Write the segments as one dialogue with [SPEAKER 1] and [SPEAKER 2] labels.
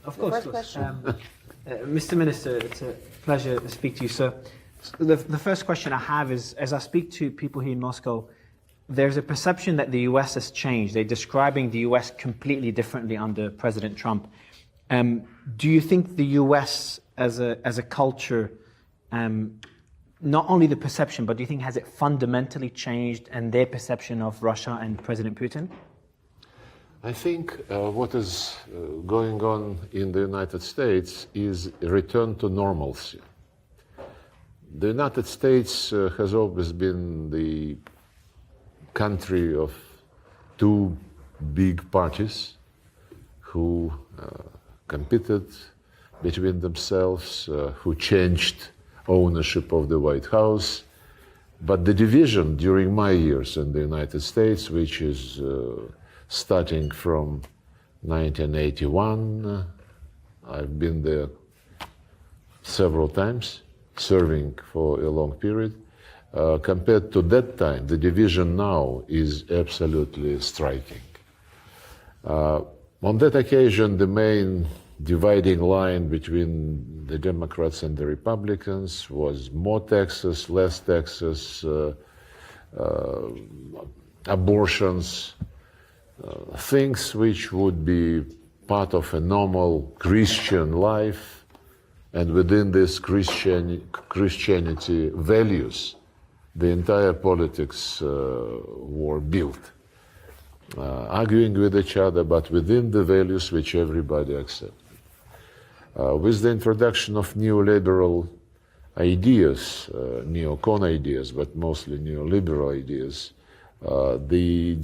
[SPEAKER 1] Of course.
[SPEAKER 2] First question.
[SPEAKER 1] Mr. Minister, it's a pleasure to speak to you. So, the first question I have is, as I speak to people here in Moscow, there's a perception that the U.S. has changed. They're describing the U.S. completely differently under President Trump. Do you think the U.S. as a culture, not only the perception, but do you think has it fundamentally changed and their perception of Russia and President Putin?
[SPEAKER 3] I think what is going on in the United States is a return to normalcy. The United States has always been the country of two big parties who competed between themselves, who changed ownership of the White House. But the division during my years in the United States, which is starting from 1981, I've been there several times, serving for a long period. Compared to that time, the division now is absolutely striking. On that occasion, the main dividing line between the Democrats and the Republicans was more taxes, less taxes, abortions, things which would be part of a normal Christian life, and within this Christianity values, the entire politics were built, arguing with each other, but within the values which everybody accepted. With the introduction of neoliberal ideas, neocon ideas, but mostly neoliberal ideas, the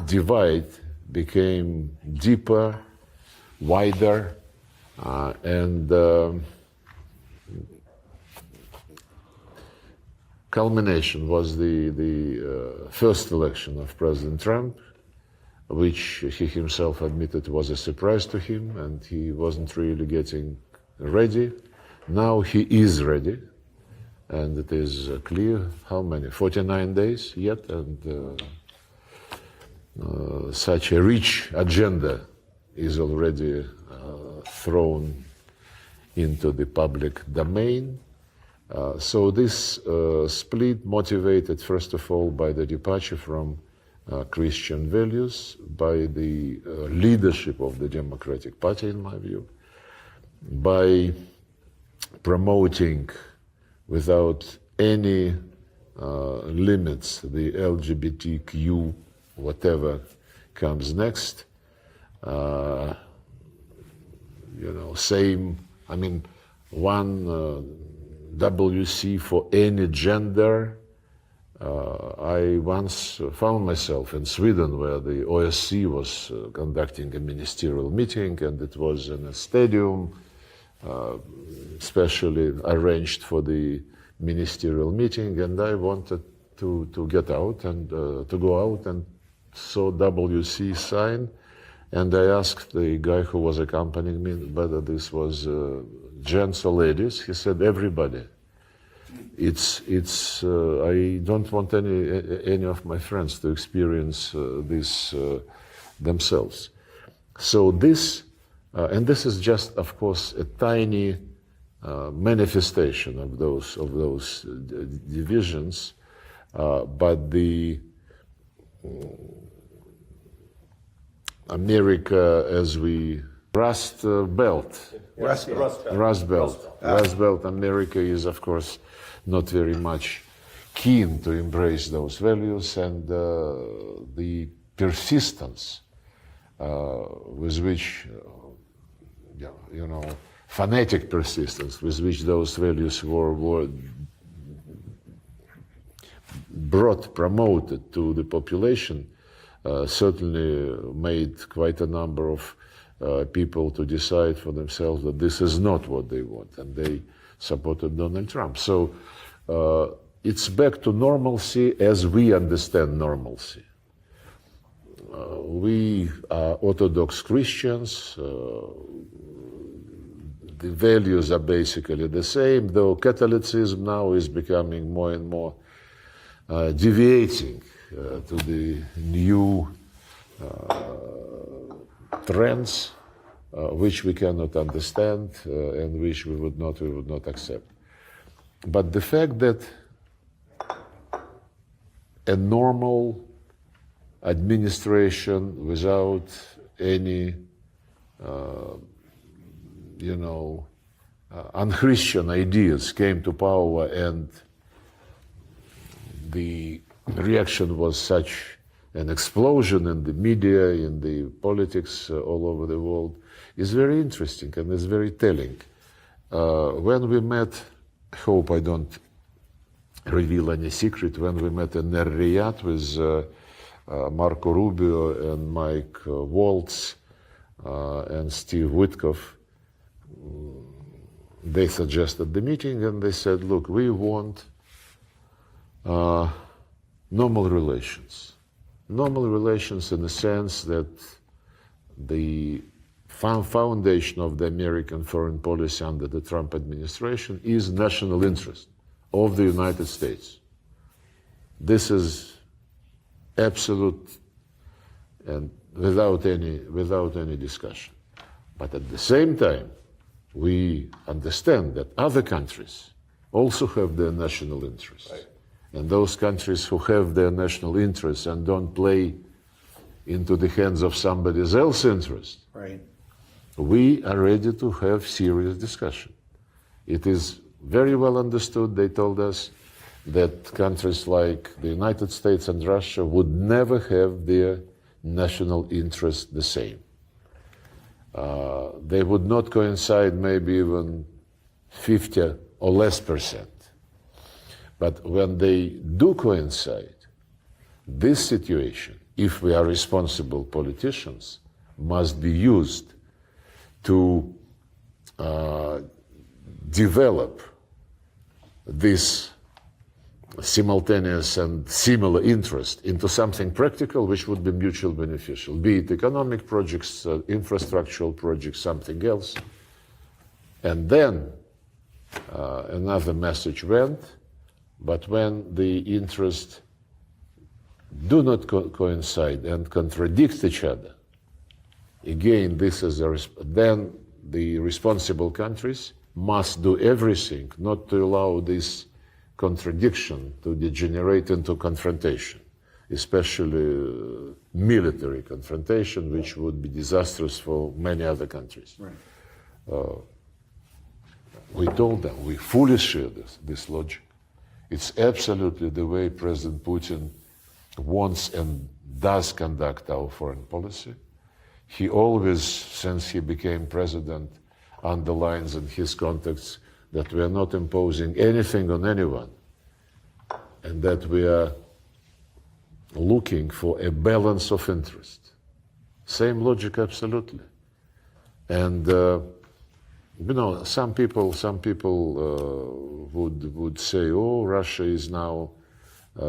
[SPEAKER 3] divide became deeper, wider, and culmination was the first election of President Trump, which he himself admitted was a surprise to him, and he wasn't really getting ready. Now he is ready. And it is clear how many, 49 days yet, and such a rich agenda is already thrown into the public domain. So this split motivated, first of all, by the departure from Christian values, by the leadership of the Democratic Party, in my view, by promoting without any limits the LGBTQ, whatever comes next. Same, one WC for any gender. I once found myself in Sweden where the OSCE was conducting a ministerial meeting, and it was in a stadium specially arranged for the ministerial meeting, and I wanted to get out and to go out and saw WC sign, and I asked the guy who was accompanying me whether this was gents or ladies. He said everybody. It's I don't want any of my friends to experience this themselves. So this. And this is just, of course, a tiny manifestation of those divisions, but the America as we Rust Belt America is, of course, not very much keen to embrace those values, and the persistence with which fanatic persistence with which those values were promoted to the population certainly made quite a number of people to decide for themselves that this is not what they want, and they supported Donald Trump. So it's back to normalcy as we understand normalcy. We are Orthodox Christians. The values are basically the same, though Catholicism now is becoming more and more deviating to the new trends which we cannot understand and which we would not accept. But the fact that a normal administration without any, unchristian ideas came to power, and the reaction was such an explosion in the media, in the politics all over the world, is very interesting and is very telling. When we met, I hope I don't reveal any secret, when we met in Riyadh with Marco Rubio and Mike Waltz and Steve Witkoff, they suggested the meeting and they said, look, we want normal relations. Normal relations in the sense that the foundation of the American foreign policy under the Trump administration is national interest of the United States. This is absolute and without any discussion. But at the same time, we understand that other countries also have their national interests. Right. And those countries who have their national interests and don't play into the hands of somebody else's interest, right, we are ready to have serious discussion. It is very well understood, they told us, that countries like the United States and Russia would never have their national interest the same. They would not coincide maybe even 50 or less %. But when they do coincide, this situation, if we are responsible politicians, must be used to develop this simultaneous and similar interest into something practical which would be mutually beneficial, be it economic projects, infrastructural projects, something else. And then another message went, but when the interests do not coincide and contradict each other, again, this is then the responsible countries must do everything not to allow this contradiction to degenerate into confrontation, especially military confrontation, which would be disastrous for many other countries. Right. We told them, we fully share this logic. It's absolutely the way President Putin wants and does conduct our foreign policy. He always, since he became president, underlines in his contacts that we are not imposing anything on anyone and that we are looking for a balance of interest. Same logic, absolutely. And some people would say, "Oh, Russia is now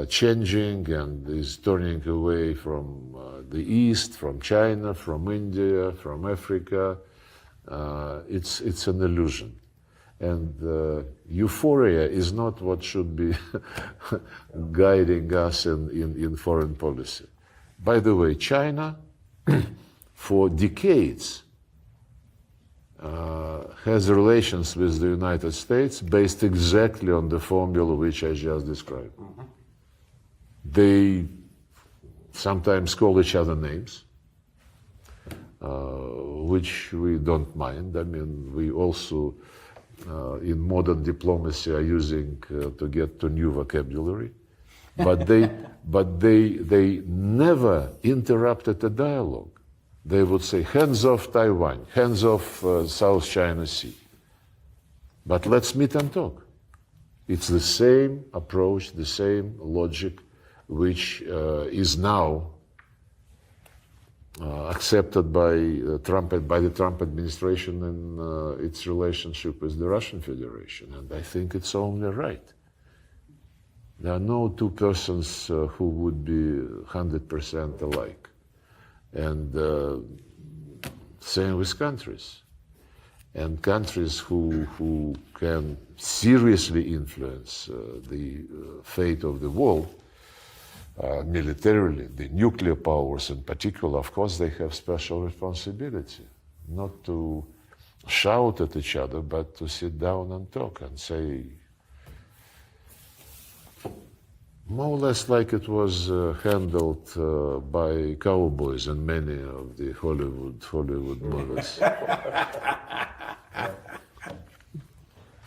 [SPEAKER 3] changing and is turning away from the East, from China, from India, from Africa." It's an illusion. And euphoria is not what should be guiding us in foreign policy. By the way, China, for decades, has relations with the United States based exactly on the formula which I just described. Mm-hmm. They sometimes call each other names, which we don't mind. I mean, we also, in modern diplomacy, are using to get to new vocabulary. But they never interrupted a dialogue. They would say, hands off Taiwan, hands off South China Sea. But let's meet and talk. It's the same approach, the same logic, which is now accepted by the Trump administration in its relationship with the Russian Federation. And I think it's only right. There are no two persons who would be 100% alike. And same with countries. And countries who can seriously influence the fate of the world, militarily, the nuclear powers in particular, of course, they have special responsibility. not to shout at each other, but to sit down and talk and say, more or less like it was handled by cowboys in many of the Hollywood movies.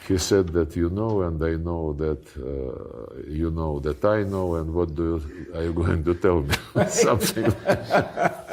[SPEAKER 3] He said that you know, and I know that you know that I know, and what are you going to tell me? Something like that.